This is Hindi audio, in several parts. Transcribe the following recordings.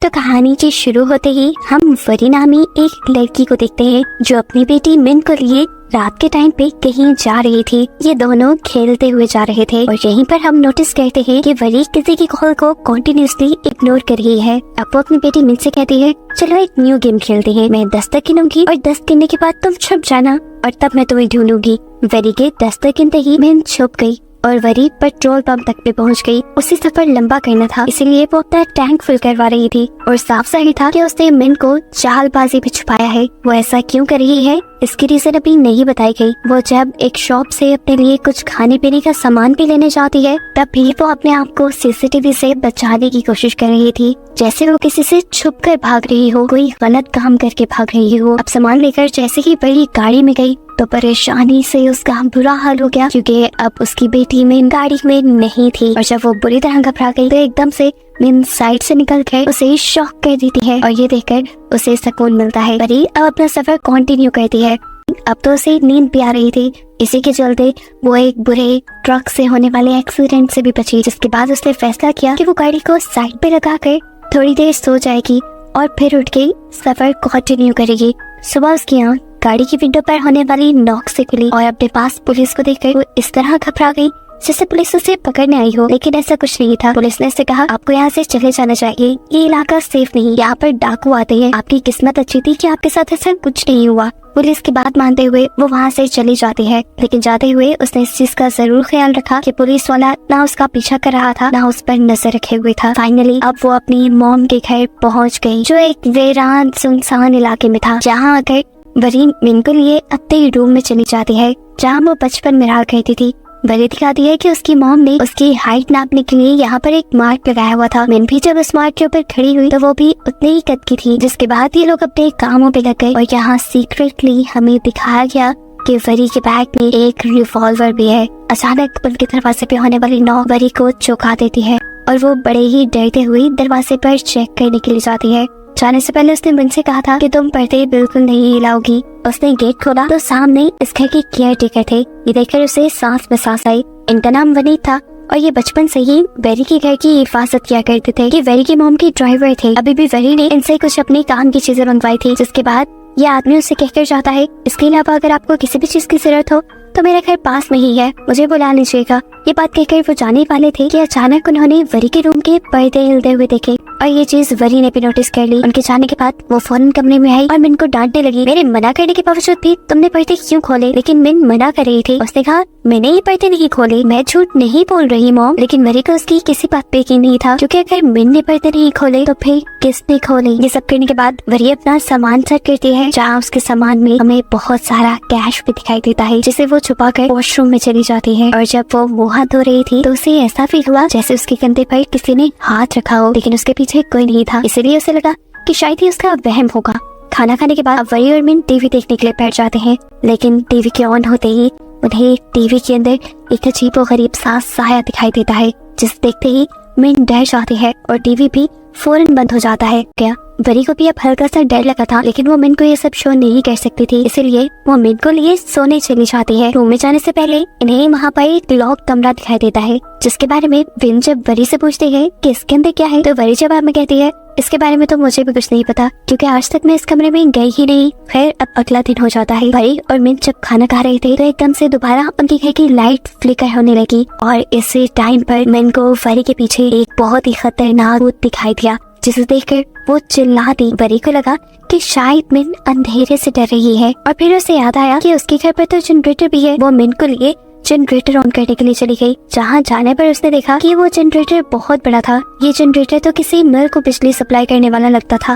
तो कहानी की शुरू होते ही हम वरी नामी एक लड़की को देखते हैं जो अपनी बेटी मिन को लिए रात के टाइम पे कहीं जा रही थी। ये दोनों खेलते हुए जा रहे थे और यहीं पर हम नोटिस करते हैं कि वरी किसी की कॉल को कंटिन्यूअसली इग्नोर कर रही है। अब वो अपनी बेटी मिन से कहती है, चलो एक न्यू गेम खेलते हैं। मैं 10 तक गिनूंगी और 10 गिनने के बाद तुम छुप जाना और तब मैं तुम्हें ढूंढूंगी। वरी के 10 तक गिनते ही मिन छुप गई और वरी पेट्रोल पंप तक पे पहुंच गई। उसे सफर लंबा करना था, इसीलिए वो अपना टैंक फिल करवा रही थी और साफ साही था कि उसने मिन को चालबाजी में छुपाया है। वो ऐसा क्यों कर रही है इसकी रीजन अभी नहीं बताई गई। वो जब एक शॉप से अपने लिए कुछ खाने पीने का सामान भी लेने जाती है तब भी वो अपने आप को सीसीटीवी से बचाने की कोशिश कर रही थी, जैसे वो किसी से छुप कर भाग रही हो, कोई गलत काम करके भाग रही हो। अब सामान लेकर जैसे ही बड़ी गाड़ी में गई तो परेशानी से उसका बुरा हाल हो गया क्योंकि अब उसकी बेटी मिन गाड़ी में नहीं थी। और जब वो बुरी तरह घबरा गई तो एकदम से मिन साइड से निकल कर उसे शॉक कर देती है और ये देखकर उसे सुकून मिलता है। वरी अब अपना सफर कंटिन्यू करती है। अब तो उसे नींद भी आ रही थी, इसी के चलते वो एक बुरे ट्रक से होने वाले एक्सीडेंट से भी बची, जिसके बाद उसने फैसला किया कि वो गाड़ी को साइड पे लगा कर थोड़ी देर सो जाएगी और फिर उठ के सफर कंटिन्यू करेगी। सुबह उसकी आँख गाड़ी की विंडो पर होने वाली नॉक से खुली और अपने पास पुलिस को देखकर वो इस तरह घबरा गई जैसे पुलिस उसे पकड़ने आई हो, लेकिन ऐसा कुछ नहीं था। पुलिस ने उसे कहा, आपको यहाँ से चले जाना चाहिए, ये इलाका सेफ नहीं, यहाँ पर डाकू आते हैं। आपकी किस्मत अच्छी थी कि आपके साथ ऐसा कुछ नहीं हुआ। पुलिस की बात मानते हुए वो वहाँ से चली जाती है, लेकिन जाते हुए उसने इस चीज का जरूर ख्याल रखा कि पुलिस वाला ना उसका पीछा कर रहा था ना उस पर नजर रखे हुए था। फाइनली अब वो अपनी मॉम के घर पहुँच गयी जो एक वीरान सुनसान इलाके में था, जहाँ आकर वरी मिन को लिए अपने रूम में चली जाती है जहाँ वो बचपन में रहा करती थी। वरी दिखाती है कि उसकी मॉम ने उसकी हाइट नापने के लिए यहाँ पर एक मार्क लगाया हुआ था। मिन भी जब उस मार्क के ऊपर खड़ी हुई तो वो भी उतने ही कद की थी। जिसके बाद ये लोग अपने कामों पे लग गए और यहाँ सीक्रेटली हमें दिखाया गया कि वरी के बैग में एक रिवॉल्वर भी है। अचानक उनके दरवाजे पे होने वाली नॉक वरी को चौंका देती है और वो बड़े ही डरते हुए दरवाजे पर चेक करने के लिए जाती है। जाने से पहले उसने मिन से कहा था कि तुम पर्दे बिल्कुल नहीं हिलाओगी। उसने गेट खोला तो सामने इस घर के केयर टेकर थे। ये देखकर उसे सांस में सांस आई। इनका नाम वनीत था और ये बचपन से ही वेरी के घर की हिफाजत किया करते थे। ये वेरी की मॉम के ड्राइवर थे। अभी भी वेरी ने इनसे कुछ अपने काम की चीजें मंगवाई थी। जिसके बाद ये आदमी उससे कहकर जाता है, इसके अलावा अगर आपको किसी भी चीज की जरूरत हो तो मेरा घर पास में ही है, मुझे बुला लीजिएगा। ये बात कहकर वो जाने वाले थे कि अचानक उन्होंने वरी के रूम के पर्दे हिलते हुए देखे और ये चीज वरी ने भी नोटिस कर ली। उनके जाने के बाद वो फौरन कमरे में आई और मिन को डांटने लगी, मेरे मना करने के बावजूद भी तुमने पर्दे क्यों खोले? लेकिन मिन मना कर रही थी। उसने कहा, मैंने ये पर्दे नहीं खोले, मैं झूठ नहीं बोल रही मॉम। लेकिन वरी को उसकी किसी बात पे यकीन नहीं था क्योंकि अगर मिन ने पर्दे नहीं खोले तो फिर किसने खोले? ये सब करने के बाद वरी अपना सामान सेट करती है जहाँ उसके सामान में हमें बहुत सारा कैश भी दिखाई देता है, जिसे वो छुपा कर वॉशरूम में चली जाती है। और जब वो मुँह हाथ धो रही थी तो उसे ऐसा फील हुआ जैसे उसके कंधे पर किसी ने हाथ रखा हो, लेकिन उसके पीछे कोई नहीं था। इसलिए उसे लगा कि शायद ही उसका वहम होगा। खाना खाने के बाद वरी और मिन टीवी देखने के लिए बैठ जाते हैं, लेकिन टीवी के ऑन होते ही उन्हें टीवी के अंदर एक अजीब और गरीब सा साया दिखाई देता है, जिसे देखते ही मिन डर जाती है और टीवी भी फौरन बंद हो जाता है। क्या वरी को भी अब हल्का सा डर लगा था, लेकिन वो मिन को ये सब शो नहीं कर सकती थी, इसलिए वो मिन को लिए सोने चली जाती है। रूम में जाने से पहले इन्हें वहाँ पर एक लॉक कमरा दिखाई देता है, जिसके बारे में विन जब वरी से पूछते हैं कि इसके अंदर क्या है तो वरी जवाब में कहती है, इसके बारे में तो मुझे भी कुछ नहीं पता क्योंकि आज तक मैं इस कमरे में गई ही नहीं। खैर अब अगला दिन हो जाता है। वरी और मिन जब खाना खा रहे थे तो एकदम से दोबारा उनके घर की लाइट फ्लिकर होने लगी और इसी टाइम पर मिन को वरी के पीछे एक बहुत ही खतरनाक भूत दिखाई दिया, जिसे देखकर वो चिल्ला दी। वरी को लगा कि शायद मिन अंधेरे से डर रही है और फिर उसे याद आया कि उसके घर पर तो जनरेटर भी है। वो मिन को लिए जनरेटर ऑन करने के लिए चली गई, जहाँ जाने पर उसने देखा कि वो जनरेटर बहुत बड़ा था। ये जनरेटर तो किसी मिल को बिजली सप्लाई करने वाला लगता था।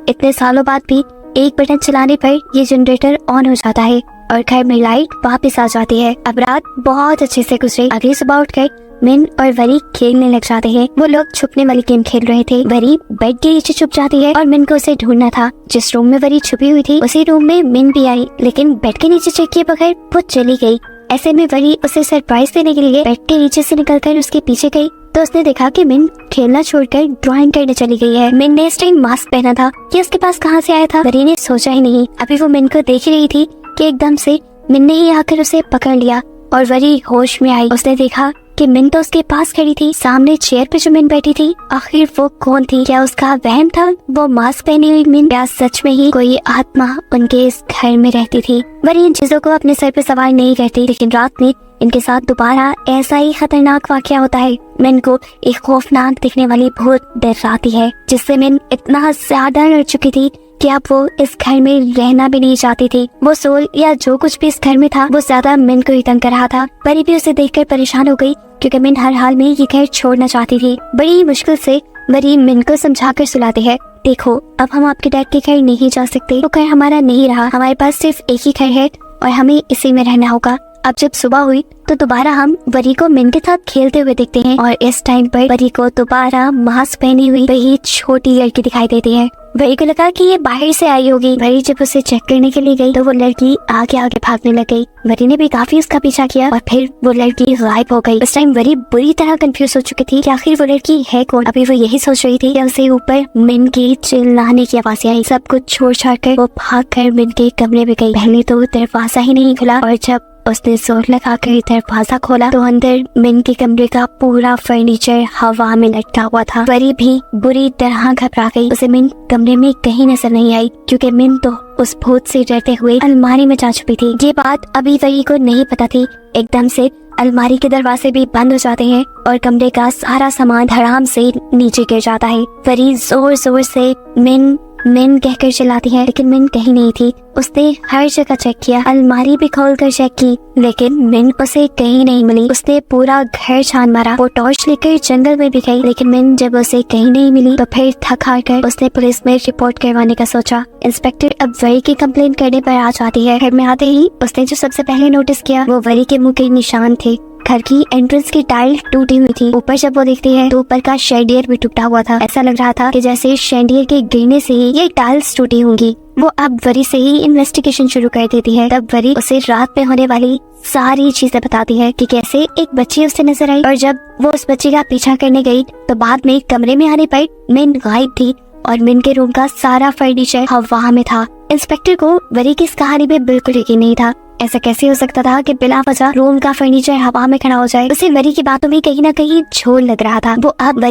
इतने सालों बाद भी एक बटन चलाने पर ये जनरेटर ऑन हो जाता है और घर में लाइट वापस आ जाती है। अब रात बहुत अच्छे से गुजरी। अगली सुबह उठकर मिन और वरी खेलने लग जाते हैं। वो लोग छुपने वाली गेम खेल रहे थे। वरी बेड के नीचे छुप जाती है और मिन को उसे ढूंढना था। जिस रूम में वरी छुपी हुई थी उसी रूम में मिन भी आई, लेकिन बेड के नीचे चेक किए बगैर वो चली गई। ऐसे में वरी उसे सरप्राइज देने के लिए बेड के नीचे से निकलकर उसके पीछे गई तो उसने देखा कि मिन खेलना छोड़कर ड्राइंग करने चली गई है। मिन ने इस टाइम मास्क पहना था, ये उसके पास कहाँ से आया था? वरी ने सोचा ही नहीं। अभी वो मिन को देख रही थी कि एकदम से मिन ने ही आकर उसे पकड़ लिया और वरी होश में आई। उसने देखा कि मिन तो उसके पास खड़ी थी, सामने चेयर पे जो मिन बैठी थी आखिर वो कौन थी? क्या उसका वहम था वो मास्क पहनी हुई मिन? क्या सच में ही कोई आत्मा उनके इस घर में रहती थी? वरी इन चीजों को अपने सर पे सवार नहीं करती, लेकिन रात में इनके साथ दोबारा ऐसा ही खतरनाक वाकया होता है। मिन को एक खौफनाक दिखने वाली भूत डराती है, जिससे मिन इतना ज्यादा डर चुकी थी कि अब वो इस घर में रहना भी नहीं चाहती थी। वो सोल या जो कुछ भी इस घर में था वो ज्यादा मिन को ही तंग कर रहा था। परी भी उसे देखकर परेशान हो गई, क्योंकि मिन हर हाल में ये घर छोड़ना चाहती थी। बड़ी मुश्किल से वरी मिन को समझाकर सुलाते हैं, देखो अब हम आपके डैड के घर नहीं जा सकते, वो घर हमारा नहीं रहा, हमारे पास सिर्फ एक ही घर है और हमें इसी में रहना होगा। अब जब सुबह हुई तो दोबारा हम वरी को मिन के साथ खेलते हुए देखते हैं और इस टाइम पर वरी को दोबारा मास्क पहनी हुई वही छोटी लड़की दिखाई देती है। वरी को लगा कि ये बाहर से आई होगी। वरी जब उसे चेक करने के लिए गई तो वो लड़की आगे आगे भागने लग गई। वरी ने भी काफी उसका पीछा किया और फिर वो लड़की गायब हो गई। इस टाइम वरी बुरी तरह कंफ्यूज हो चुकी थी कि आखिर वो लड़की है कौन। अभी वो यही सोच रही थी कि उसे ऊपर मिन की चिल्लाने की आवाज़ें आई। सब कुछ छोड़ छाड़ कर वो भाग कर मिन के कमरे में गई। पहले तो दरवाजा ही नहीं खुला और जब उसने जोर लगाकर दरवाजा खोला तो अंदर मिन के कमरे का पूरा फर्नीचर हवा में लटका हुआ था। वरी भी बुरी तरह घबरा गई। उसे मिन कमरे में कहीं नजर नहीं आई, क्योंकि मिन तो उस भूत से डरते हुए अलमारी में जा छुपी थी। ये बात अभी वरी को नहीं पता थी। एकदम से अलमारी के दरवाजे भी बंद हो जाते हैं और कमरे का सारा सामान धड़ाम से नीचे गिर जाता है। वरी जोर जोर से मिन मिन कहकर चिल्लाती है, लेकिन मिन कहीं नहीं थी। उसने हर जगह चेक किया, अलमारी भी खोलकर चेक की, लेकिन मिन उसे कहीं नहीं मिली। उसने पूरा घर छान मारा। वो टॉर्च लेकर जंगल में भी गई, लेकिन मिन जब उसे कहीं नहीं मिली तो फिर थक हार कर उसने पुलिस में रिपोर्ट करवाने का सोचा। इंस्पेक्टर अब वरी की कंप्लेन करने पर आ जाती है। घर में आते ही उसने जो सबसे पहले नोटिस किया वो वरी के मुंह के निशान थे। घर की एंट्रेंस की टाइल टूटी हुई थी। ऊपर जब वो देखती है तो ऊपर का शैंडियर भी टूटा हुआ था। ऐसा लग रहा था कि जैसे शैंडियर के गिरने से ही ये टाइल्स टूटी होंगी। वो अब वरी से ही इन्वेस्टिगेशन शुरू कर देती है। तब वरी उसे रात में होने वाली सारी चीजें बताती है कि कैसे एक बच्ची उसे नजर आई और जब वो उस बच्ची का पीछा करने गई तो बाद में कमरे में आने पर मिन गायब थी और मिन के रूम का सारा फर्नीचर हवा में था। इंस्पेक्टर को वरी की इस कहानी पे बिल्कुल यकीन नहीं था। ऐसा कैसे हो सकता था कि बिना वजह रूम का फर्नीचर हवा में खड़ा हो जाए। उसे वरी की बातों में कहीं ना कहीं झोल लग रहा था। वो अब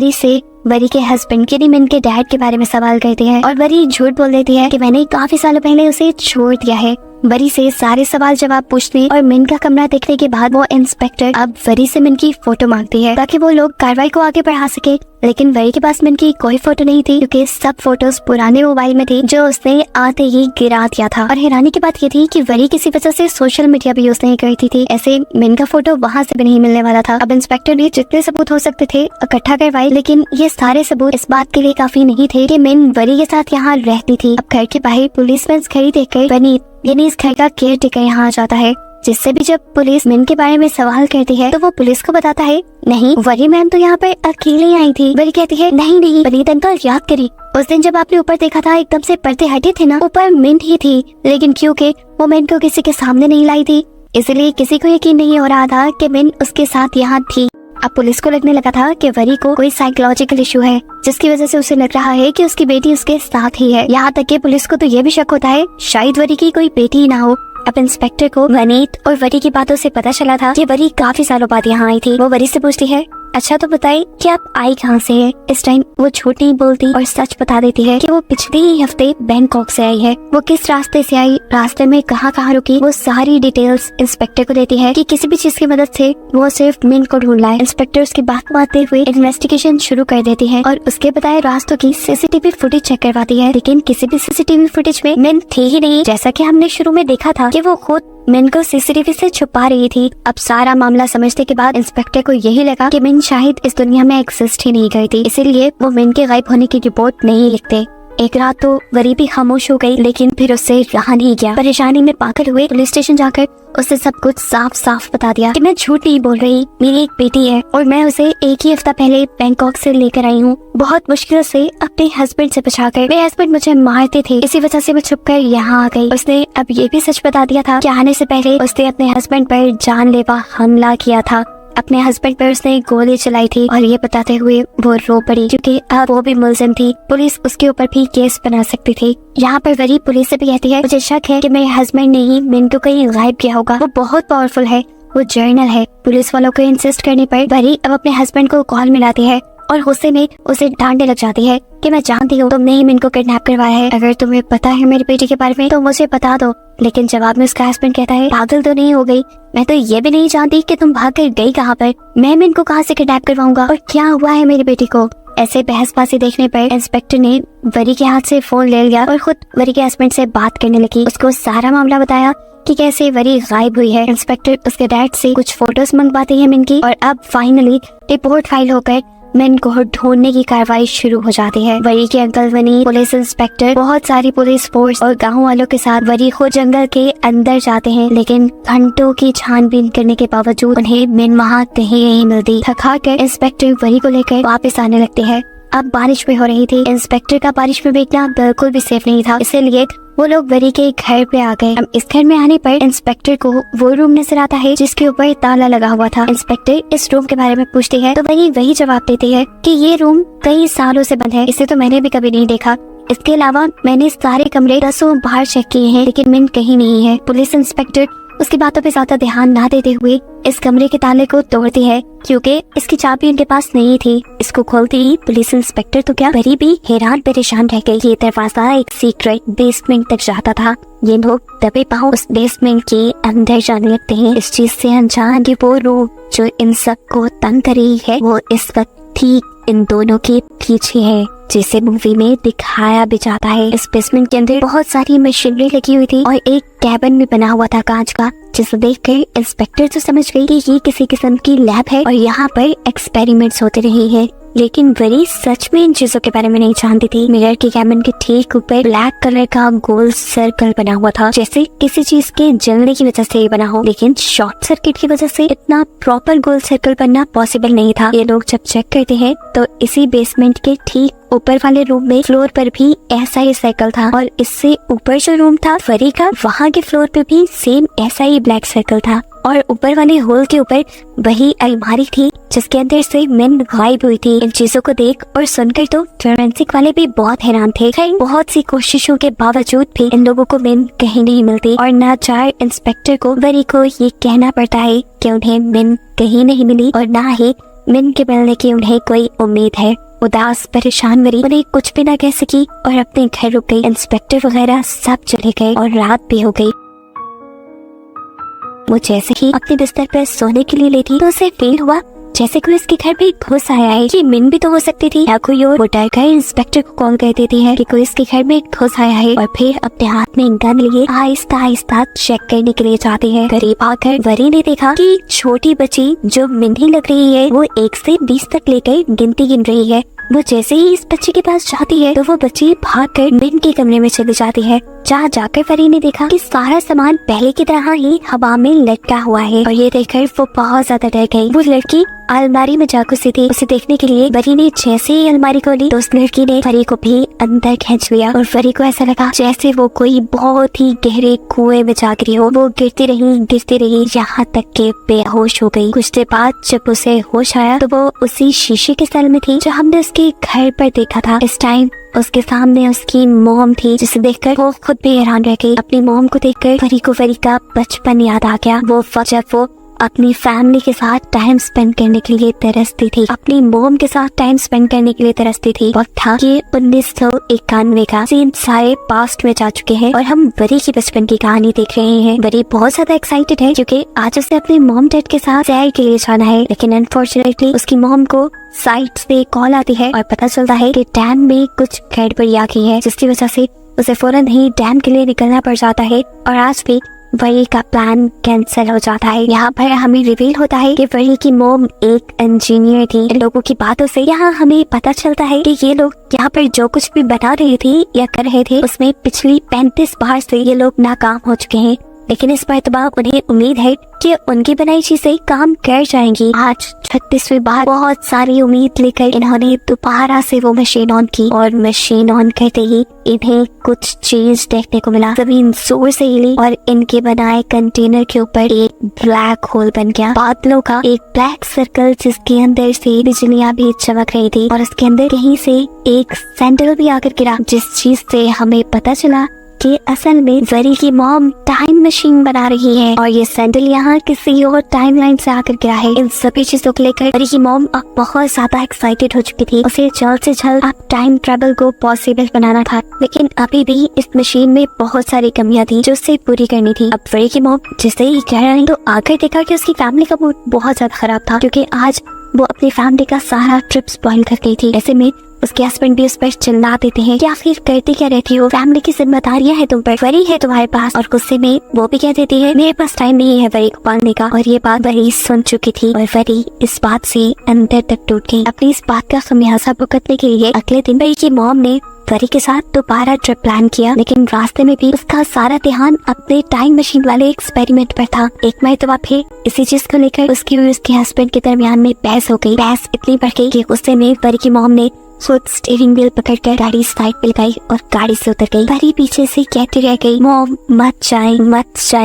वरी के हस्बैंड यानी मिन के डैड के बारे में सवाल करते हैं और वरी झूठ बोल देती है कि मैंने काफी सालों पहले उसे छोड़ दिया है। वरी से सारे सवाल जवाब पूछने और मिन का कमरा देखने के बाद वो इंस्पेक्टर अब वरी से मिन की फोटो मांगती है ताकि वो लोग कार्रवाई को आगे बढ़ा सके। लेकिन वरी के पास मिन की कोई फोटो नहीं थी, क्योंकि सब फोटोज पुराने मोबाइल में थी जो उसने आते ही गिरा दिया था। और हैरानी की बात ये थी कि वरी किसी वजह से सोशल मीडिया भी यूज नहीं करती थी। ऐसे मिन का फोटो वहाँ से भी नहीं मिलने वाला था। अब इंस्पेक्टर ने जितने सबूत हो सकते थे इकट्ठा करवाए, लेकिन ये सारे सबूत इस बात के लिए काफी नहीं थे कि मिन वरी के साथ यहाँ रहती थी। अब घर के बाहर पुलिस में घड़ी देखकर वनीत यानी इस घर का केयर टेकर यहाँ आ जाता है, जिससे भी जब पुलिस मिन के बारे में सवाल करती है तो वो पुलिस को बताता है नहीं वरी मैम तो यहाँ पर अकेले आई थी। वरी कहती है नहीं वनीत अंकल याद करी उस दिन जब आपने ऊपर देखा था एकदम से पर्दे हटे थे ना, ऊपर मिन ही थी, लेकिन क्योंकि वो मिन को किसी के सामने नहीं लाई थी इसलिए किसी को यकीन नहीं हो रहा था कि मिन उसके साथ यहाँ थी। अब पुलिस को लगने लगा था कि वरी को कोई साइकोलॉजिकल इशू है, जिसकी वजह से उसे लग रहा है कि उसकी बेटी उसके साथ ही है। यहाँ तक कि पुलिस को तो ये भी शक होता है शायद वरी की कोई बेटी ही ना हो। अब इंस्पेक्टर को वनीत और वरी की बातों से पता चला था कि वरी काफी सालों बाद यहाँ आई थी। वो वरी से पूछती है अच्छा तो बताइए कि आप आई कहाँ से है। इस टाइम वो झूठ नहीं बोलती और सच बता देती है कि वो पिछले ही हफ्ते बैंकॉक से आई है। वो किस रास्ते से आई, रास्ते में कहाँ रुकी, वो सारी डिटेल्स इंस्पेक्टर को देती है कि किसी भी चीज की मदद से वो सिर्फ मिन को ढूंढ लाए। इंस्पेक्टर उसकी बात मानते हुए इन्वेस्टिगेशन शुरू कर देती है और उसके बताए रास्तों की सीसीटीवी फुटेज चेक करवाती है, लेकिन किसी भी सीसीटीवी फुटेज में मिन थी ही नहीं। जैसा कि हमने शुरू में देखा था कि वो खुद मिन को सीसीटीवी से छुपा रही थी। अब सारा मामला समझने के बाद इंस्पेक्टर को यही लगा कि मिन शायद इस दुनिया में एग्जिस्ट ही नहीं करती, इसीलिए वो मिन के गायब होने की रिपोर्ट नहीं लिखते। एक रात तो वरी भी खामोश हो गई, लेकिन फिर उससे रहा नहीं गया। परेशानी में पागल हुए पुलिस स्टेशन जाकर उससे सब कुछ साफ साफ बता दिया कि मैं झूठ नहीं बोल रही, मेरी एक बेटी है और मैं उसे एक ही हफ्ता पहले बैंकॉक से लेकर आई हूँ, बहुत मुश्किल से अपने हस्बैंड से बचाकर। मेरे हस्बैंड मुझे मारते थे, इसी वजह से मैं छुपकर यहाँ आ गई। उसने अब ये भी सच बता दिया था कि आने से पहले उसने अपने हस्बैंड पर जानलेवा हमला किया था। अपने हस्बैंड पर उसने गोली चलाई थी और ये बताते हुए वो रो पड़ी, क्योंकि अब वो भी मुलजिम थी, पुलिस उसके ऊपर भी केस बना सकती थी। यहाँ पर वरी पुलिस से भी कहती है मुझे शक है कि मेरे हस्बैंड ने ही मिन को कहीं गायब किया होगा, वो बहुत पावरफुल है वो जर्नल है। पुलिस वालों को इंसिस्ट करने पर वरी अब अपने हस्बैंड को कॉल मिलाती है और गुस्से में उसे डांटने लग जाती है कि मैं जानती हूँ तुमने ही मिन को किडनैप करवाया है, अगर तुम्हें पता है मेरी बेटी के बारे में तो मुझे बता दो। लेकिन जवाब में उसका हस्बैंड कहता है पागल तो नहीं हो गई, मैं तो ये भी नहीं जानती कि तुम भाग कर गई कहाँ पर, मैं मिन को कहाँ से किडनैप करवाऊंगा और क्या हुआ है मेरी बेटी को। ऐसे बहसबाजी देखने पर इंस्पेक्टर ने वरी के हाथ से फोन ले लिया और खुद वरी के हस्बैंड से बात करने लगी। उसको सारा मामला बताया कि कैसे वरी गायब हुई है। इंस्पेक्टर उसके डैड से कुछ फोटोज मंगवाती है मिन की और अब फाइनली रिपोर्ट फाइल होकर मिन को ढूंढने की कार्रवाई शुरू हो जाती है। वरी के अंकल वनी, पुलिस इंस्पेक्टर, बहुत सारी पुलिस फोर्स और गाँव वालों के साथ वरी खुद जंगल के अंदर जाते हैं, लेकिन घंटों की छानबीन करने के बावजूद उन्हें मिन वहाँ कहीं नहीं मिलती। थका कर इंस्पेक्टर वरी को लेकर वापस आने लगते हैं। अब बारिश भी हो रही थी। इंस्पेक्टर का बारिश में बैठना बिल्कुल भी सेफ नहीं था, इसलिए वो लोग वरी के घर पे आ गए। अब इस घर में आने पर इंस्पेक्टर को वो रूम नजर आता है जिसके ऊपर ताला लगा हुआ था। इंस्पेक्टर इस रूम के बारे में पूछती है तो वही जवाब देती है कि ये रूम कई सालों से बंद है, इसे तो मैंने भी कभी नहीं देखा। इसके अलावा मैंने सारे कमरे 10 बाहर चेक किए हैं, लेकिन मिन कहीं नहीं है। पुलिस इंस्पेक्टर उसकी बातों पे ज्यादा ध्यान ना देते हुए इस कमरे के ताले को तोड़ती है क्योंकि इसकी चाबी उनके पास नहीं थी। इसको खोलते ही पुलिस इंस्पेक्टर तो क्या वरी भी हैरान परेशान रह गई। ये दरवाजा एक सीक्रेट बेसमेंट तक जाता था। ये लोग दबे पांव उस बेसमेंट के अंदर जाने लगते हैं, इस चीज से अनजान कि वो रूह जो इन सबको तंग कर रही है वो इस वक्त ठीक इन दोनों के पीछे है, जिसे मूवी में दिखाया भी जाता है। इस बेसमेंट के अंदर बहुत सारी मशीनरी लगी हुई थी और एक कैबिन भी बना हुआ था कांच का, जिसे देखकर इंस्पेक्टर तो समझ गई कि ये किसी किस्म की लैब है और यहाँ पर एक्सपेरिमेंट्स होते रहे हैं। लेकिन वरी सच में इन चीजों के बारे में नहीं जानती थी। मिरर के कैबिन के ठीक ऊपर ब्लैक कलर का गोल सर्कल बना हुआ था, जैसे किसी चीज के जलने की वजह से बना हो, लेकिन शॉर्ट सर्किट की वजह से इतना प्रॉपर गोल सर्कल बनना पॉसिबल नहीं था। ये लोग जब चेक करते हैं तो इसी बेसमेंट के ठीक ऊपर वाले रूम में फ्लोर पर भी ऐसा ही सर्कल था और इससे ऊपर जो रूम था वरी का, वहाँ के फ्लोर पे भी सेम ऐसा ही ब्लैक सर्कल था और ऊपर वाले होल के ऊपर वही अलमारी थी जिसके अंदर से मिन गायब हुई थी। इन चीजों को देख और सुनकर तो फोरेंसिक वाले भी बहुत हैरान थे। बहुत सी कोशिशों के बावजूद भी इन लोगों को मिन कहीं नहीं मिलती और नाचार इंस्पेक्टर को वरी को ये कहना पड़ता है कि उन्हें मिन कहीं नहीं मिली और ना ही मिन के मिलने की उन्हें कोई उम्मीद है। उदास परेशान वरी उन्हें कुछ भी ना कह सकी और अपने घर रुक गई। इंस्पेक्टर वगैरह सब चले गए और रात भी हो गई। वो जैसे ही अपने बिस्तर पर सोने के लिए लेटी तो उसे फील हुआ जैसे कोई उसके घर पे घुस आया है। ये मिन भी तो हो सकती थी या कोई और। वो डर कर इंस्पेक्टर को कॉल कर देती है कि कोई इसके घर में घुस आया है और फिर अपने हाथ में गन लिए आहिस्ता आहिस्ता चेक करने के लिए जाती है। करीब आकर वरी ने देखा कि छोटी बच्ची जो मिन ही लग रही है वो 1 से 20 तक लेकर गिनती गिन रही है। वो जैसे ही इस बच्चे के पास जाती है तो वो बच्ची भागकर मिन के कमरे में चली जाती है। जहाँ जाकर वरी ने देखा कि सारा सामान पहले की तरह ही हवा में लटका हुआ है और ये देखकर वो बहुत ज्यादा डर गई। वो लड़की अलमारी में जा घुसी थी। उसे देखने के लिए वरी ने जैसे ही अलमारी खोली तो उस लड़की ने वरी को भी अंदर खींच लिया और वरी को ऐसा लगा जैसे वो कोई बहुत ही गहरे कुएं में जा गिरी हो। वो गिरती रही यहाँ तक के बेहोश हो गई। कुछ देर बाद जब उसे होश आया तो वो उसी शीशे के सेल में थी जो हमने उसके घर पर देखा था। इस टाइम उसके सामने उसकी मॉम थी, जिसे देखकर वो खुद भी हैरान रह गई। अपनी मॉम को देखकर वरी को वरी का बचपन याद आ गया। वो जब वो अपनी फैमिली के साथ टाइम स्पेंड करने के लिए तरसती थी, अपनी मॉम के साथ टाइम स्पेंड करने के लिए तरसती थी। वक्त था कि 1991 का सीन सारे पास्ट में जा चुके हैं और हम वरी की बचपन की कहानी देख रहे हैं। वरी बहुत ज्यादा एक्साइटेड है क्योंकि आज उसे अपने मॉम डैड के साथ सैर के लिए जाना है, लेकिन अनफॉर्चुनेटली उसकी मॉम को साइट से कॉल आती है और पता चलता है कि डैम में कुछ गड़बड़ी आ गई है, जिसकी वजह से उसे फौरन ही डैम के लिए निकलना पड़ जाता है और आज भी वरी का प्लान कैंसिल हो जाता है। यहाँ पर हमें रिवील होता है कि वरी की मॉम एक इंजीनियर थी। इन लोगों की बातों से यहाँ हमें पता चलता है कि ये लोग यहाँ पर जो कुछ भी बना रहे थे या कर रहे थे उसमें पिछली 35 बार से ये लोग नाकाम हो चुके हैं, लेकिन इस मरतबा उन्हें उम्मीद है कि उनकी बनाई चीजें काम कर जाएंगी। आज 36वीं बार बहुत सारी उम्मीद लेकर इन्होंने दोबारा से वो मशीन ऑन की और मशीन ऑन करते ही इन्हें कुछ चीज देखने को मिला। जमीन जोर से हिली और इनके बनाए कंटेनर के ऊपर एक ब्लैक होल बन गया। बादलों का एक ब्लैक सर्कल जिसके अंदर से बिजलियां भी चमक रही थी और उसके अंदर कहीं से एक सैंडल भी आकर गिरा, जिस चीज से हमें पता चला कि असल में वरी की मॉम टाइम मशीन बना रही है और ये सैंडल यहाँ किसी और टाइमलाइन से आकर गिरा है। इन सभी चीजों को लेकर वरी की मॉम अब बहुत ज्यादा एक्साइटेड हो चुकी थी। उसे जल्द से जल्द अब टाइम ट्रेवल को पॉसिबल बनाना था, लेकिन अभी भी इस मशीन में बहुत सारी कमियां थी जो उसे पूरी करनी थी। अब वरी की मॉम जैसे ही कह रही तो आकर देखा कि उसकी फैमिली का मूड बहुत ज्यादा खराब था, क्योंकि आज वो अपनी फैमिली का सारा ट्रिप स्पॉइल कर गई थी। ऐसे में उसके हस्बैंड भी उस पर चिल्ला देते हैं कि आखिर करती क्या रहती हो, फैमिली की जिम्मेदारियां है तुम पर, वरी है तुम्हारे पास। और गुस्से में वो भी कह देती है मेरे पास टाइम नहीं है वरी को पालने का। और ये बात वरी सुन चुकी थी और वरी इस बात से अंदर तक टूट गई। अपनी इस बात का खमियाजा भुगतने के लिए अगले दिन वरी की मॉम ने वरी के साथ दोबारा ट्रिप प्लान किया, लेकिन रास्ते में भी उसका सारा ध्यान अपने टाइम मशीन वाले एक्सपेरिमेंट पर था। एक मरतबा फिर इसी चीज को लेकर उसकी और उसके हस्बैंड के दरमियान में बहस हो गई। बहस इतनी बढ़ गई कि गुस्से में वरी की मॉम ने खुद स्टीयरिंग व्हील पकड़कर गाड़ी साइड पे लगाई और गाड़ी से उतर गई। वरी पीछे से कहती रह गई मॉम मत जाए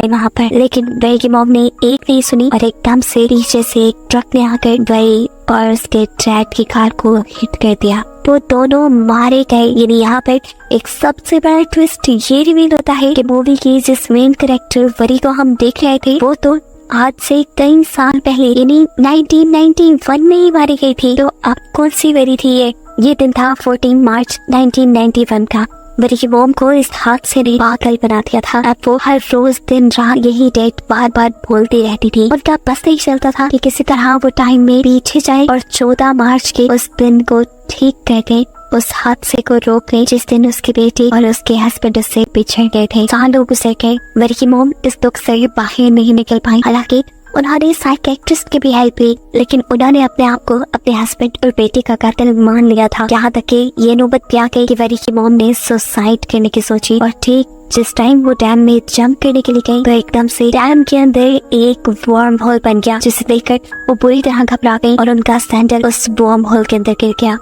वहाँ पर, लेकिन वरी की मॉम ने एक नहीं सुनी और एकदम से पीछे से एक ट्रक ने आकर वरी और उसके डैड की कार को हिट कर दिया। वो दोनों मारे गए। यानी यहाँ पर एक सबसे बड़ा ट्विस्ट ये रिवील होता है कि मूवी की जिस मेन कैरेक्टर वरी को हम देख रहे थे वो तो आज से कई साल पहले यानी 1991 में ही मारी गई थी। तो अब कौन सी वरी थी ये दिन था 14 मार्च 1991 का। वरी की मॉम को इस हादसे ने पागल बना दिया था। अब वो हर रोज दिन रात यही डेट बार बार बोलती रहती थी। उनका बस नहीं चलता था कि किसी तरह वो टाइम में पीछे जाए और 14 मार्च के उस दिन को ठीक कर दे, उस हादसे को रोक गए जिस दिन उसकी बेटी और उसके हस्बैंड उससे बिछड़ गए थे। सालों गुजर गए, वरी की मॉम इस दुख से बाहर नहीं निकल पाई। हालांकि उन्होंने साइकियाट्रिस्ट की भी हेल्प ली, लेकिन उन्होंने अपने आप को अपने हस्बैंड और बेटी का कातिल मान लिया था। यहाँ तक कि ये नौबत भी आ गई कि वरी की मॉम ने सुसाइड करने की सोची। और ठीक जिस टाइम वो डैम में जंप करने के लिए गई तो एकदम से डैम के अंदर एक वर्म होल बन गया, जिसे देखकर वो बुरी तरह घबरा गई और उनका सैंडल उस वर्म होल के अंदर गिर गया,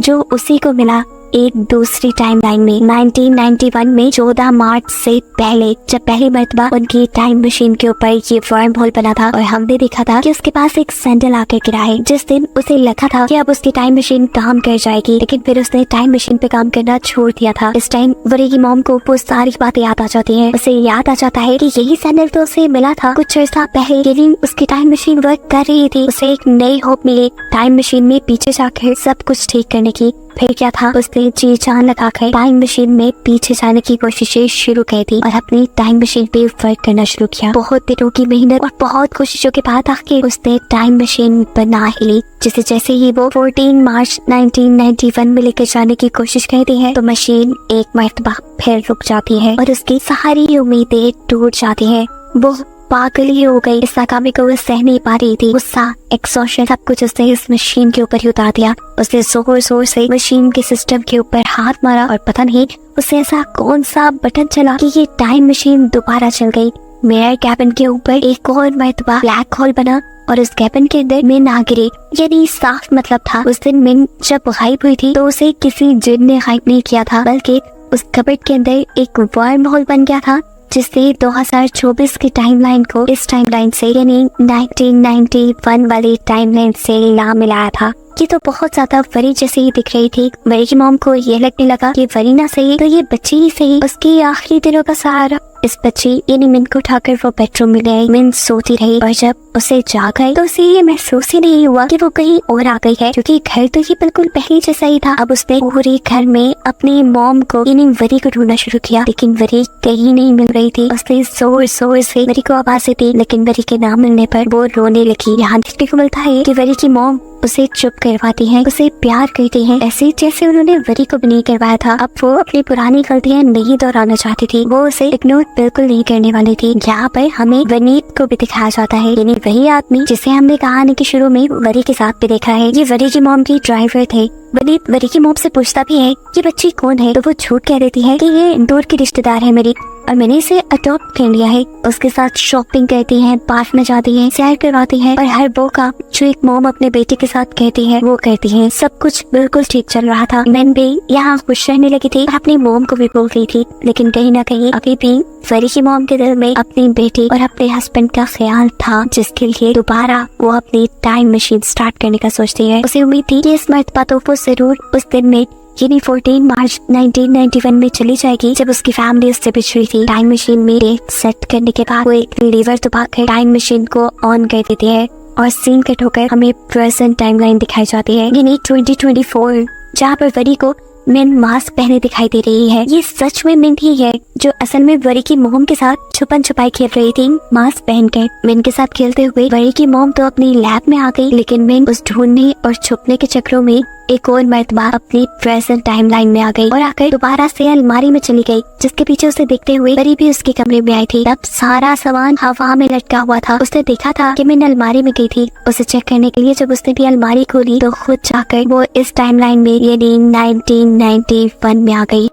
जो उसी को मिला एक दूसरी टाइमलाइन में 1991 में 14 मार्च से पहले, जब पहली मर्तबा उनकी टाइम मशीन के ऊपर ये वर्म होल बना था और हमने देखा था कि उसके पास एक सैंडल आकर गिरा है। जिस दिन उसे लगा था कि अब उसकी टाइम मशीन काम कर जाएगी, लेकिन फिर उसने टाइम मशीन पे काम करना छोड़ दिया था। इस टाइम वरी की मॉम को वो सारी बातें याद आ जाती हैं। उसे याद आ जाता है कि यही सैंडल तो उसे मिला था कुछ अर्सा पहले, लेकिन उसकी टाइम मशीन वर्क कर रही थी। उसे एक नई होप मिली टाइम मशीन में पीछे जाकर सब कुछ ठीक करने की। फिर क्या था, उसने जी जान लगाकर टाइम मशीन में पीछे जाने की कोशिशें शुरू कर दी और अपनी टाइम मशीन पे वर्क करना शुरू किया। बहुत दिनों की मेहनत और बहुत कोशिशों के बाद आखिर उसने टाइम मशीन बना ही ली, जिसे जैसे ही वो 14 मार्च 1991 में लेकर जाने की कोशिश करती है तो मशीन एक मर्तबा फिर रुक जाती है और उसकी सारी उम्मीदें टूट जाती है। वो पागल ही हो गई, इस नाकामी को वो सह नहीं पा रही थी। गुस्सा, एक्सॉशन, सब कुछ उसने इस मशीन के ऊपर ही उतार दिया। उसने जोर जोर से मशीन के सिस्टम के ऊपर हाथ मारा और पता नहीं उसे ऐसा कौन सा बटन चला कि ये टाइम मशीन दोबारा चल गई। मेयर कैबिन के ऊपर एक और मर्तबा ब्लैक होल बना और उस कैबिन के अंदर मिन आ गिरी। यानी साफ मतलब था उस दिन मिन जब गायब हुई थी तो उसे किसी जिन ने गायब नहीं किया था, बल्कि उस कबर्ड के अंदर एक वर्म होल बन गया था जिससे 2024 की टाइमलाइन को इस टाइमलाइन से यानी 1991 वाली टाइमलाइन से ला मिलाया था। ये तो बहुत ज्यादा वरी जैसे ही दिख रही थी। वरी की मॉम को ये लगने लगा कि वरी ना सही तो ये बच्ची ही सही, उसकी आखिरी दिनों का सहारा। इस बच्ची यानी मिन को उठाकर वो बेडरूम में ले आई। मिन सोती रही और जब उसे जाग आई तो उसे ये महसूस ही नहीं हुआ कि वो कहीं और आ गई है, क्योंकि घर तो ये बिल्कुल पहले जैसा ही था। अब उसने पूरे घर में अपनी मॉम को यानी वरी को ढूंढना शुरू किया, लेकिन वरी कहीं नहीं मिल रही थी। उसने जोर जोर से वरी को आवाज़ें दी, लेकिन वरी के ना मिलने पर वो रोने लगी। यहाँ देखने को मिलता है कि वरी की मॉम उसे चुप करवाती हैं, उसे प्यार करती हैं, ऐसे जैसे उन्होंने वरी को भी नहीं करवाया था। अब वो अपनी पुरानी गलतियां नहीं दोहराना चाहती थी, वो उसे इग्नोर बिल्कुल नहीं करने वाली थी। यहाँ पर हमें वनीत को भी दिखाया जाता है, यानी वही आदमी जिसे हमने कहानी के शुरू में वरी के साथ भी देखा है। ये वरी की मॉम की ड्राइवर थे। वनीत वरी की मॉम से पूछता भी है कि बच्ची कौन है, तो वो झूठ कह देती है कि ये दूर की रिश्तेदार है मेरी और मैंने इसे अडॉप्ट कर लिया है। उसके साथ शॉपिंग करती है, पार्क में जाती है, सैर करवाती है और हर वो काम जो एक मॉम अपने बेटे के साथ कहती है वो करती है। सब कुछ बिल्कुल ठीक चल रहा था। मैं भी यहाँ खुश रहने लगी थी और अपनी मॉम को भी बोल रही थी, लेकिन कहीं ना कहीं अभी भी वरी की मॉम के दिल में अपनी बेटी और अपने हस्बैंड का ख्याल था, जिसके लिए दोबारा वो अपनी टाइम मशीन स्टार्ट करने का सोचती है। उसे उम्मीद थी कि इस मर्तबा तो वो जरूर उस दिन में यानी 14 मार्च 1991 में चली जाएगी, जब उसकी फैमिली उससे बिछड़ी थी। टाइम मशीन में डेट सेट करने के बाद वो एक लीवर दबाकर टाइम मशीन को ऑन कर देती है और सीन कट होकर हमें प्रेजेंट टाइमलाइन दिखाई जाती है, यानी 2024, जहाँ पर वरी को मिन मास्क पहने दिखाई दे रही है। ये सच में मिन ही है जो असल में वरी की मोम के साथ छुपन छुपाई खेल रही थी मास्क पहनकर। मिन के साथ खेलते हुए वरी की मोम तो अपनी लैब में आ गई, लेकिन मिन उस ढूंढने और छुपने के चक्रों में एक और मर्तबा अपनी प्रेजेंट टाइमलाइन में आ गई और आकर दोबारा से अलमारी में चली गई, जिसके पीछे उसे देखते हुए वरी भी उसके कमरे में आई थी। तब सारा सामान हवा में लटका हुआ था। उसने देखा था कि मिन अलमारी में गई थी उसे चेक करने के लिए। जब उसने भी अलमारी खोली तो खुद जाकर वो इस टाइमलाइन में यानी 1991 में आ गई।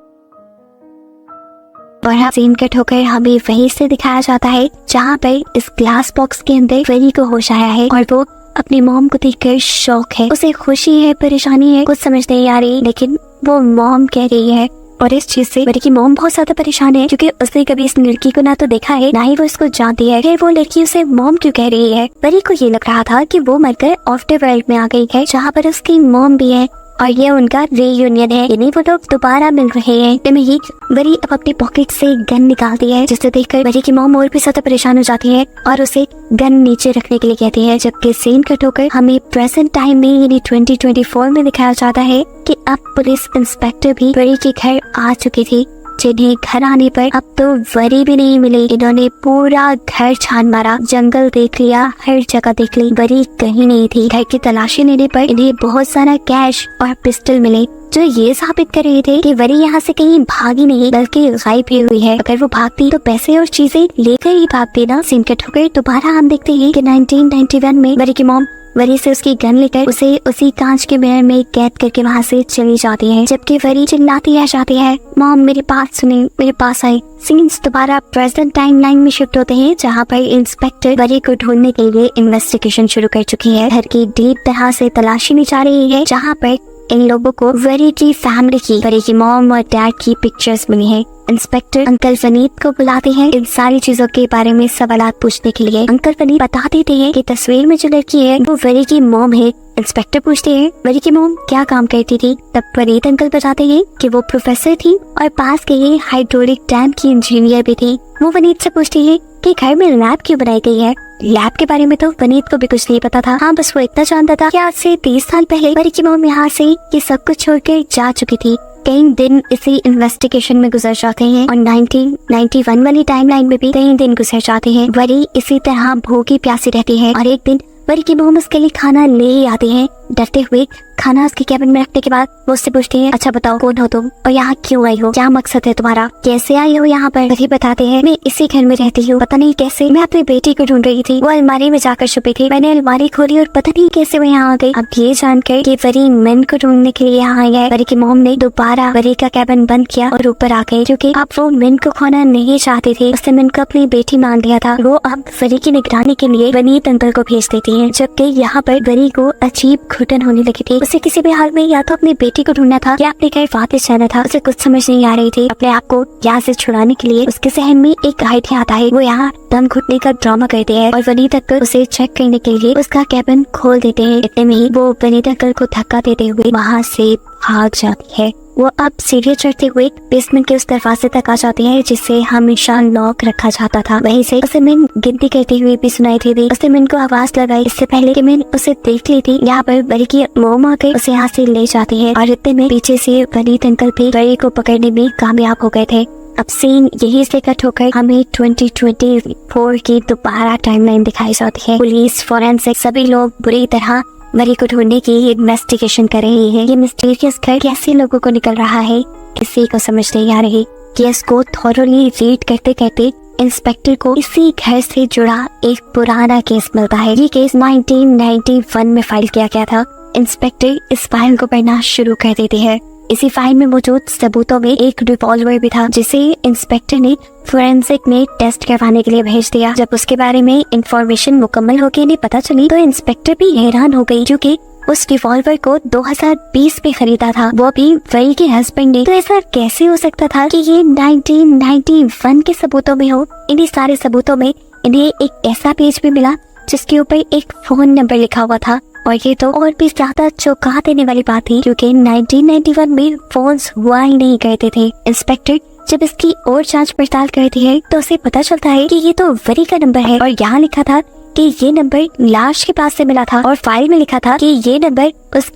और सीन कट होकर हमें वहीं से दिखाया जाता है जहाँ पर इस ग्लास बॉक्स के अंदर वरी को होश आया है और वो अपनी मॉम को देखकर शौक है। उसे खुशी है, परेशानी है, कुछ समझ नहीं आ रही, लेकिन वो मॉम कह रही है। और इस चीज से वरी की मॉम बहुत ज्यादा परेशान है, क्योंकि उसने कभी इस लड़की को ना तो देखा है, ना ही वो इसको जानती है। फिर वो लड़की उसे मॉम क्यों कह रही है? वरी को ये लग रहा था कि वो मरकर आफ्टर वर्ल्ड में आ गई है, जहाँ पर उसकी मॉम भी है और ये उनका रीयूनियन है, यानी वो लोग दोबारा मिल रहे हैं। तभी ही वरी अब अपनी पॉकेट से गन निकालती है, जिसे देखकर वरी की मॉम और भी ज्यादा परेशान हो जाती है और उसे गन नीचे रखने के लिए कहती है। जबकि सीन कट होकर हमें प्रेजेंट टाइम में यानी 2024 में दिखाया जाता है कि अब पुलिस इंस्पेक्टर भी वरी के घर आ चुकी थी, जिन्हें घर आने पर अब तो वरी भी नहीं मिली। इन्होंने पूरा घर छान मारा, जंगल देख लिया, हर जगह देख ली, वरी कहीं नहीं थी। घर की तलाशी लेने पर इन्हें बहुत सारा कैश और पिस्टल मिले, जो ये साबित कर रहे थे कि वरी यहाँ से कहीं भागी नहीं बल्कि गायब ही हुई है। अगर वो भागती तो पैसे और चीजें लेकर ही भागती ना। सीन कट होकर दोबारा हम देखते हैं कि 1991 में वरी की मॉम वरी से उसकी गन लेकर उसे उसी कांच के मिरर में कैद करके वहाँ से चली जाती है, जबकि वरी चिल्लाती रह जाती है, मॉम मेरी बात सुने, मेरे पास आए। सीन्स दोबारा प्रेजेंट टाइमलाइन में शिफ्ट होते हैं, जहाँ पर इंस्पेक्टर वरी को ढूंढने के लिए इन्वेस्टिगेशन शुरू कर चुकी है। घर की डीप तरह से तलाशी ली जा रही है, जहाँ पर इन लोगों को वरी की फैमिली की, वरी की मॉम और डैड की पिक्चर्स मिली हैं। इंस्पेक्टर अंकल वनीत को बुलाते हैं इन सारी चीजों के बारे में सवालात पूछने के लिए। अंकल वनीत बता देते हैं कि तस्वीर में जो लड़की है वो वरी की मॉम है। इंस्पेक्टर पूछते हैं वरी की मॉम क्या काम करती थी? तब वनीत अंकल बताते हैं कि वो प्रोफेसर थी और पास के ही हाइड्रोलिक डैम की इंजीनियर भी थी। वो वनीत से पूछती है कि घर में लैब क्यों बनाई गई है? लैब के बारे में तो वनीत को भी कुछ नहीं पता था। हाँ, बस वो इतना जानता था कि आज से 30 साल पहले वरी की मॉम यहाँ से ये सब कुछ छोड़कर जा चुकी थी। कई दिन इसी इन्वेस्टिगेशन में गुजर जाते हैं और 1991 वाली टाइमलाइन में भी कई दिन गुजर जाते हैं। वरी इसी तरह भूखी प्यासी रहती है और एक दिन वरी की मॉम उसके लिए खाना ले ही आते हैं। डरते हुए खाना उसके कैबिन में रखने के बाद वो उससे पूछती है, अच्छा बताओ कौन हो तुम और यहाँ क्यों आई हो? क्या मकसद है तुम्हारा? कैसे आई हो यहाँ पर? वरी बताते हैं, मैं इसी घर में रहती हूँ, पता नहीं कैसे मैं अपनी बेटी को ढूंढ रही थी, वो अलमारी में जाकर छुपी थी, मैंने अलमारी खोली और पता नहीं कैसे वो यहाँ आ गई। अब ये जानकर कि वरी मिन को ढूंढने के लिए यहाँ आई है, वरी की मॉम ने दोबारा वरी का कैबिन बंद किया और ऊपर आ गई, क्योंकि अब वो मिन को खोना नहीं चाहती थी। उसने मिन को अपनी बेटी मान लिया था। वो अब वरी की निगरानी के लिए वनीत अंकल को भेज देती है, जबकि यहाँ पर वरी को अजीब घुटन होने लगी थी। उसे किसी भी हाल में या तो अपनी बेटी को ढूंढना था या अपने घर वापस जाना था। उसे कुछ समझ नहीं आ रही थी। अपने आप को यहाँ से छुड़ाने के लिए उसके जहन में एक आइडिया आता है। वो यहाँ दम घुटने का ड्रामा करते हैं और वनीत अंकल उसे चेक करने के लिए उसका कैबिन खोल देते हैं। इतने में ही वो वनीत अंकल को धक्का देते हुए वहाँ से भाग जाती है। वो अब सीढ़ी चढ़ते हुए बेसमेंट के उस दरवाजे तक आ जाते हैं जिसे हमेशा लॉक रखा जाता था। वहीं से उसे मिन गिनती करती हुई भी सुनाई थी। उसने मिन को आवाज लगाई इससे पहले कि मिन उसे देख ली थी। यहाँ पर वरी की मॉम आकर उसे यहाँ से ले जाती है और इतने में पीछे से वनीत अंकल भी वरी को पकड़ने में कामयाब हो गए थे। अब सीन यही से कट होकर हमें 2024 की दोबारा टाइमलाइन दिखाई जाती है। पुलिस, फोरेंसिक सभी लोग बुरी तरह वरी को ढूंढने की इन्वेस्टिगेशन कर रहे हैं। ये मिस्टीरियस घर कैसे लोगों को निकल रहा है किसी को समझ नहीं आ रही। केस को थॉरोली रीड करते करते इंस्पेक्टर को इसी घर से जुड़ा एक पुराना केस मिलता है। ये केस 1991 में फाइल किया गया था। इंस्पेक्टर इस फाइल को पढ़ना शुरू कर देते हैं। इसी फाइल में मौजूद सबूतों में एक रिवॉल्वर भी था, जिसे इंस्पेक्टर ने फोरेंसिक में टेस्ट करवाने के लिए भेज दिया। जब उसके बारे में इंफॉर्मेशन मुकम्मल होकर इन्हें पता चली तो इंस्पेक्टर भी हैरान हो गई, क्योंकि उस रिवॉल्वर को 2020 में खरीदा था, वो भी वरी के हस्बैंड ने। तो ऐसा कैसे हो सकता था कि ये 1991 के सबूतों में हो? इन्हीं सारे सबूतों में इन्हें एक ऐसा पेज भी मिला जिसके ऊपर एक फोन नंबर लिखा हुआ था और ये तो और भी ज्यादा चौंका देने वाली बात थी, क्योंकि 1991 में फोन्स हुआ ही नहीं करते थे। इंस्पेक्टर जब इसकी और जांच पड़ताल करती है तो उसे पता चलता है कि ये तो वरी का नंबर है, और यहाँ लिखा था कि ये नंबर लाश के पास से मिला था, और फाइल में लिखा था कि ये नंबर उस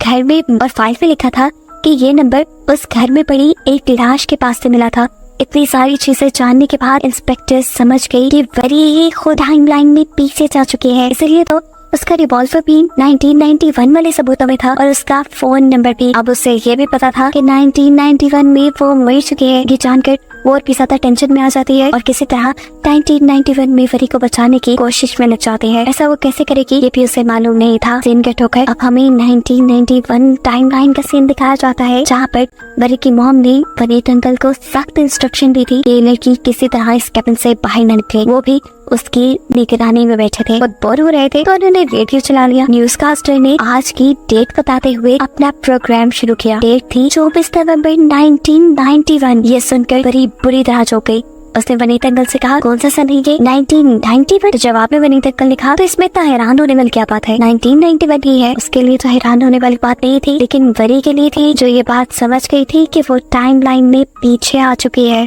घर में पड़ी एक लाश के पास से मिला था। इतनी सारी चीजें जानने के बाद इंस्पेक्टर समझ गई कि वरी ही खुद टाइमलाइन में पीछे जा चुकी है, इसलिए तो उसका रिवॉल्वर भी 1991 वाले सबूतों में था और उसका फोन नंबर भी। अब उसे ये भी पता था कि 1991 में वो मर चुकी है। ये जानकर वो और भी ज्यादा टेंशन में आ जाती है और किसी तरह 1991 में वरी को बचाने की कोशिश में लग जाती है। ऐसा वो कैसे करेगी ये भी उसे मालूम नहीं था। सीन कट होकर अब हमें 1991 टाइमलाइन का सीन दिखाया जाता है, जहाँ पर वरी की मॉम ने वनीत अंकल को सख्त इंस्ट्रक्शन दी थी कि लड़की किसी तरह इस कैबिन से बाहर न निकले। वो भी उसकी निगरानी में बैठे थे, बहुत बोर हो रहे थे तो उन्होंने रेडियो चला लिया। न्यूज कास्टर ने आज की डेट बताते हुए अपना प्रोग्राम शुरू किया। डेट थी 24 नवंबर 1991। ये सुनकर बड़ी बुरी तरह चौंक गई। उसने वनीत अंकल से कहा, कौन सा सन है ये 1991? तो जवाब में वनीत अंकल ने कहा, तो इसमें इतना हैरान होने वाली क्या बात है, 1991 ही है। उसके लिए तो हैरान होने वाली बात नहीं थी, लेकिन वरी के लिए थी, जो ये बात समझ गई थी कि वो टाइमलाइन में पीछे आ चुकी है।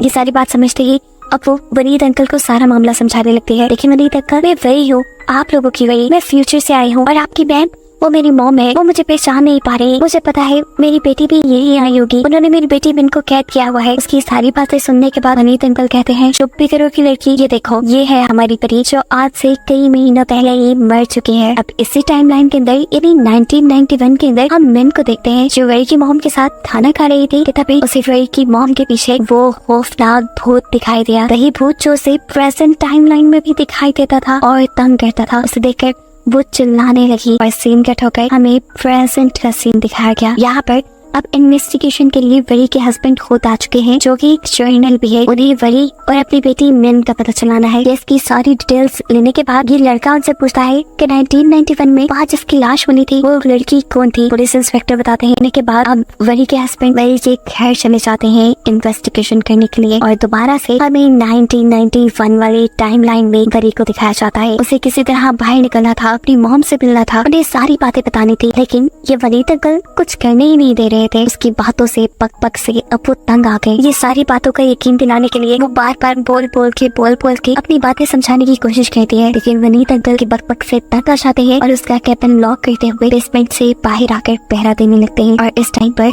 ये सारी बात समझते ही अब वो वनीत अंकल को सारा मामला समझाने लगती है। लेकिन वनीत अंकल, मैं वही हूँ, आप लोगों की वही, मैं फ्यूचर से आई हूँ, और आपकी बहन वो मेरी मॉम है, वो मुझे पहचान नहीं पा रही। मुझे पता है मेरी बेटी भी यही आई होगी, उन्होंने मेरी बेटी बिन को कैद किया हुआ है। उसकी सारी बातें सुनने के बाद वनीत अंकल कहते हैं, चुप भी करो की लड़की, ये देखो ये है हमारी परी, जो आज से कई महीनों पहले ही मर चुकी है। अब इसी टाइमलाइन के अंदर यानी 1991 के अंदर हम मिन को देखते हैं, जो वरी की मॉम के साथ खाना खा रही थी कि तभी उसे वरी की मॉम के पीछे वो खौफनाक भूत दिखाई दिया। वही भूत जो उसे प्रेजेंट टाइमलाइन में भी दिखाई देता था और तंग करता था। उसे देखकर वो चिल्लाने लगी और सीन कट होकर हमें प्रेजेंट का सीन दिखाया गया। यहाँ पर अब इन्वेस्टिगेशन के लिए वरी के हस्बैंड खुद आ चुके हैं, जो कि एक जर्नल भी है। उन्हें वरी और अपनी बेटी मिन का पता चलाना है। केस की सारी डिटेल्स लेने के बाद ये लड़का उनसे पूछता है कि 1991 में वहाँ जिसकी लाश मिली थी वो लड़की कौन थी। पुलिस इंस्पेक्टर बताते हैं। के बाद अब वरी के हस्बैंड वरी के घर चले जाते हैं इन्वेस्टिगेशन करने के लिए, और दोबारा से हमें 1991 वाली टाइमलाइन में वरी को दिखाया जाता है। उसे किसी तरह बाहर निकलना था, अपनी मॉम से मिलना था, उन्हें सारी बातें बतानी थी, लेकिन ये वनीत अंकल कुछ करने ही नहीं दे रहे थे। उसकी बातों से पक से अब वो तंग आ गए। ये सारी बातों का यकीन दिलाने के लिए वो बार बार बोल बोल के अपनी बातें समझाने की कोशिश करती है, लेकिन वनीत अंकल की बक से तंग आ जाते हैं और उसका कैबिन लॉक करते हुए बेसमेंट से बाहर आकर पहरा देने लगते हैं। और इस टाइम पर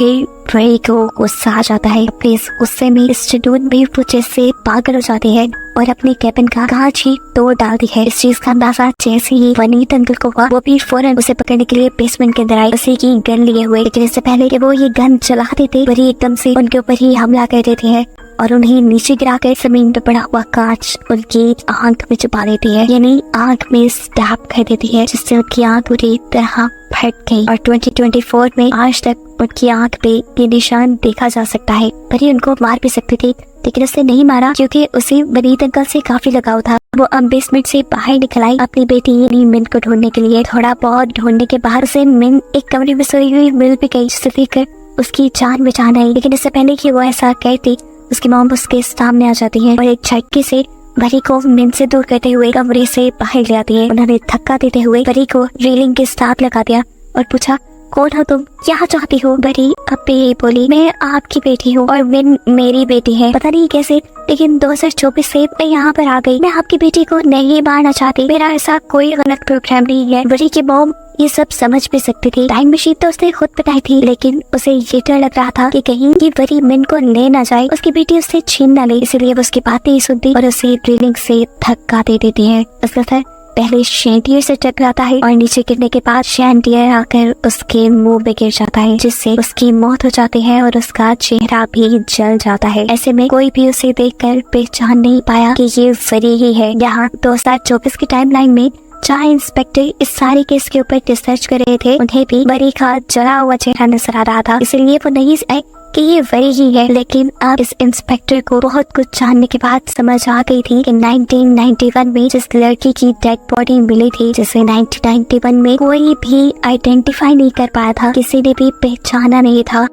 वरी को गुस्सा आ जाता है। अपने इस गुस्से में इस शेड्यूल भी वो जैसे पागल हो जाती है और अपने कैबिन का कांच ही तोड़ डालती है। इस चीज का अंदाजा जैसे ही वनीत अंकल को हुआ, वो भी फौरन उसे पकड़ने के लिए बेसमेंट के अंदर आई, उसे की गन लिए हुए। लेकिन इससे पहले कि वो ये गन चला देते, वरी एकदम से उनके ऊपर ही हमला कर देती है और उन्हें नीचे गिराकर जमीन पर पड़ा हुआ कांच उनकी आंख में छुपा देती है, यानी आंख में स्टैब कर देती है, जिससे उनकी आंख पूरी तरह फट गई। और 2024 में आज तक उनकी आंख पे ये निशान देखा जा सकता है। वरी उनको मार भी सकती थी, लेकिन उसने नहीं मारा, क्योंकि उसे वनीत अंकल से काफी लगाव था। वो अब बेसमेंट से बाहर निकल आई अपनी बेटी यानी मिन को ढूंढने के लिए। थोड़ा बहुत ढूंढने के बाद उसे मिन एक कमरे में सोई हुई मिल भी गई, जिसे देखकर उसकी जान बचान आई। लेकिन इससे पहले कि वो ऐसा कहती, उसकी मॉम उसके सामने आ जाती है और एक झटके से वरी को मिन से दूर करते हुए कमरे से बाहर ले आती है। उन्होंने धक्का देते हुए वरी को रेलिंग के साथ लगा दिया और पूछा, कौन हो तुम, क्या चाहती हो? वरी अब भी यही बोली, मैं आपकी बेटी हूँ और मिन मेरी बेटी है। पता नहीं कैसे, लेकिन 2024 से मैं यहाँ पर आ गई। मैं आपकी बेटी को नहीं मारना चाहती, मेरा ऐसा कोई गलत प्रोग्राम नहीं है। वरी की मॉम ये सब समझ भी सकती थी। टाइम मशीन तो उसने खुद बनाई थी, लेकिन उसे ये डर लग रहा था कि कहीं ये वरी मिन को ले ना जाए, उसकी बेटी उससे छीन ना ले, इसलिए वो उसकी बात नहीं सुनती और उसे ड्रिलिंग से धक्का दे देती है। उसका सर पहले शैंडियर से टकराता है और नीचे गिरने के बाद शैंडियर आकर उसके मुंह में गिर जाता है, जिससे उसकी मौत हो जाती है और उसका चेहरा भी जल जाता है। ऐसे में कोई भी उसे देखकर पहचान नहीं पाया कि ये वरी ही है। यहाँ 2024 की टाइमलाइन में जहाँ इंस्पेक्टर इस सारे केस के ऊपर रिसर्च कर रहे थे, उन्हें भी वरी का जला हुआ चेहरा नजर आ रहा था, इसलिए वो नहीं आए कि ये वरी ही है। लेकिन अब इस इंस्पेक्टर को बहुत कुछ जानने के बाद समझ आ गई थी कि 1991 में जिस लड़की की डेड बॉडी मिली थी, जिसे 1991 में कोई भी आइडेंटिफाई नहीं कर पाया था, किसी ने भी पहचाना नहीं था,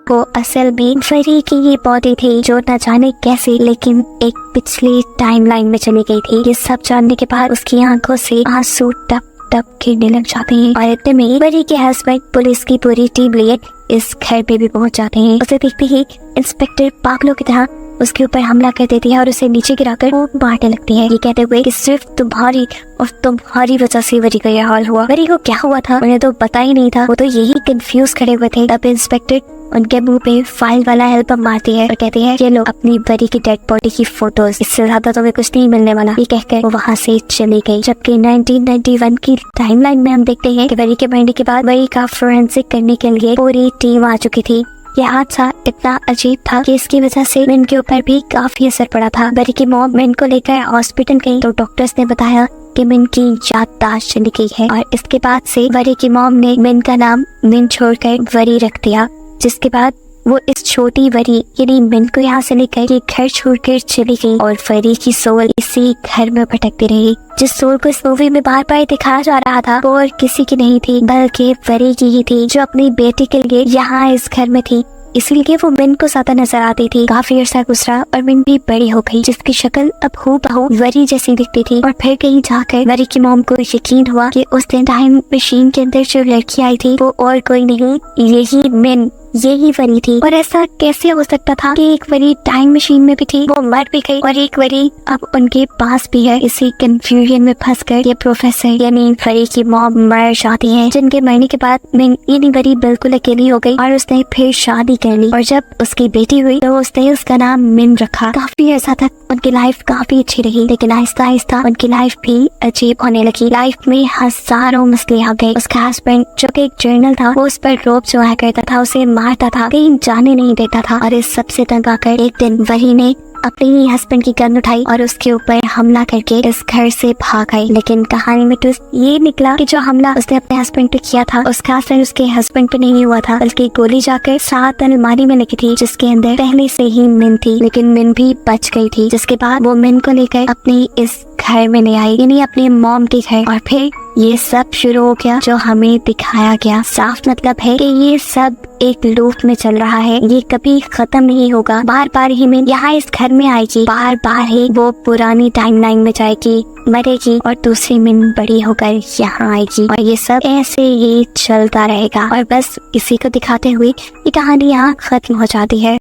वो असल में वरी की ये बॉडी थी जो न जाने कैसे लेकिन एक पिछली टाइमलाइन में चली गई थी। ये सब जानने के बाद उसकी आंखों से आंसू टप टप गिरने लग जाते हैं और इतने में वरी के हस्बैंड पुलिस की पूरी टीम लिए इस घर पे भी पहुंच जाते हैं। उसे देखते ही इंस्पेक्टर पागलों की तरह उसके ऊपर हमला कर देती है और उसे नीचे गिराकर वो मारने लगती है, ये कहते हुए कि सिर्फ तुम्हारी वजह से वरी का यह हाल हुआ। वरी को क्या हुआ था उन्हें तो पता ही नहीं था, वो तो यही कंफ्यूज खड़े हुए थे। अब इंस्पेक्टर उनके मुंह पे फाइल वाला एल्बम मारती है और कहती है ये लो अपनी वरी की डेड बॉडी की फोटोज, इससे ज्यादा तुम्हें कुछ नहीं मिलने वाला। ये कहकर वो वहाँ से चली गई। जबकि 1991 की टाइमलाइन में हम देखते हैं कि वरी के मरने के बाद वरी का फोरेंसिक करने के लिए पूरी टीम आ चुकी थी। यह हादसा इतना अजीब था कि इसकी वजह से मिन के ऊपर भी काफी असर पड़ा था। वरी की मॉम मिन को लेकर हॉस्पिटल गई तो डॉक्टर्स ने बताया कि मिन की याददाश्त चली गई है और इसके बाद से वरी की मॉम ने मिन का नाम मिन छोड़कर वरी रख दिया, जिसके बाद वो इस छोटी वरी यानी मिन को यहाँ से लेकर ये घर छोड़कर चली गई और वरी की सोल इसी घर में भटकती रही। जिस सोल को इस मूवी में बार बार दिखाया जा रहा था वो और किसी की नहीं थी बल्कि वरी की ही थी, जो अपनी बेटी के लिए यहाँ इस घर में थी, इसलिए वो मिन को ज्यादा नजर आती थी। काफी अर्सा गुजरा और मिन भी बड़ी हो गई, जिसकी शक्ल अब हूबहू वरी जैसी दिखती थी। और फिर कहीं जाकर वरी की मॉम को यकीन हुआ कि उस दिन टाइम मशीन के अंदर जो लड़की आई थी वो और कोई नहीं, यही मिन, यही वरी थी। और ऐसा कैसे हो सकता था कि एक वरी टाइम मशीन में भी थी, वो मर भी गई और एक वरी अब उनके पास भी है। इसी कंफ्यूजन में फंसकर ये प्रोफेसर यानी वरी की मॉम मर जाती है, जिनके मरने के बाद मिन यानी वरी बिल्कुल अकेली हो गई और उसने फिर शादी कर ली। और जब उसकी बेटी हुई तो उसने उसका नाम मिन रखा। काफी ऐसा तक उनकी लाइफ काफी अच्छी रही, लेकिन आहिस्ता आहिस्ता उनकी लाइफ भी अजीब होने लगी। लाइफ में हजारों मसले आ गए। उसका हस्बैंड जो कि एक जर्नल था वो उस पर रोब जोया करता था, उसे मारता था, कहीं जाने नहीं देता था। और इस सबसे तंग आकर एक दिन वरी ने अपने ही हस्बैंड की गन उठाई और उसके ऊपर हमला करके इस घर से भाग आई। लेकिन कहानी में ट्विस्ट ये निकला कि जो हमला उसने अपने हस्बैंड पे किया था उसका असर उसके हस्बैंड पे नहीं हुआ था, बल्कि गोली जाकर साथ अलमारी में लगी थी जिसके अंदर पहले से ही मिन थी। लेकिन मिन भी बच गई थी, जिसके बाद वो मिन को लेकर अपनी इस घर में ले आई, यानी अपने मॉम के घर। और फिर ये सब शुरू हो गया जो हमें दिखाया गया। साफ मतलब है कि ये सब एक लूप में चल रहा है, ये कभी खत्म नहीं होगा। बार बार ही मिन यहाँ इस घर में आएगी, बार बार ही वो पुरानी टाइमलाइन में जाएगी, मरेगी और दूसरी मिन बड़ी होकर यहाँ आएगी और ये सब ऐसे ही चलता रहेगा। और बस इसी को दिखाते हुए ये कहानी यहाँ खत्म हो जाती है।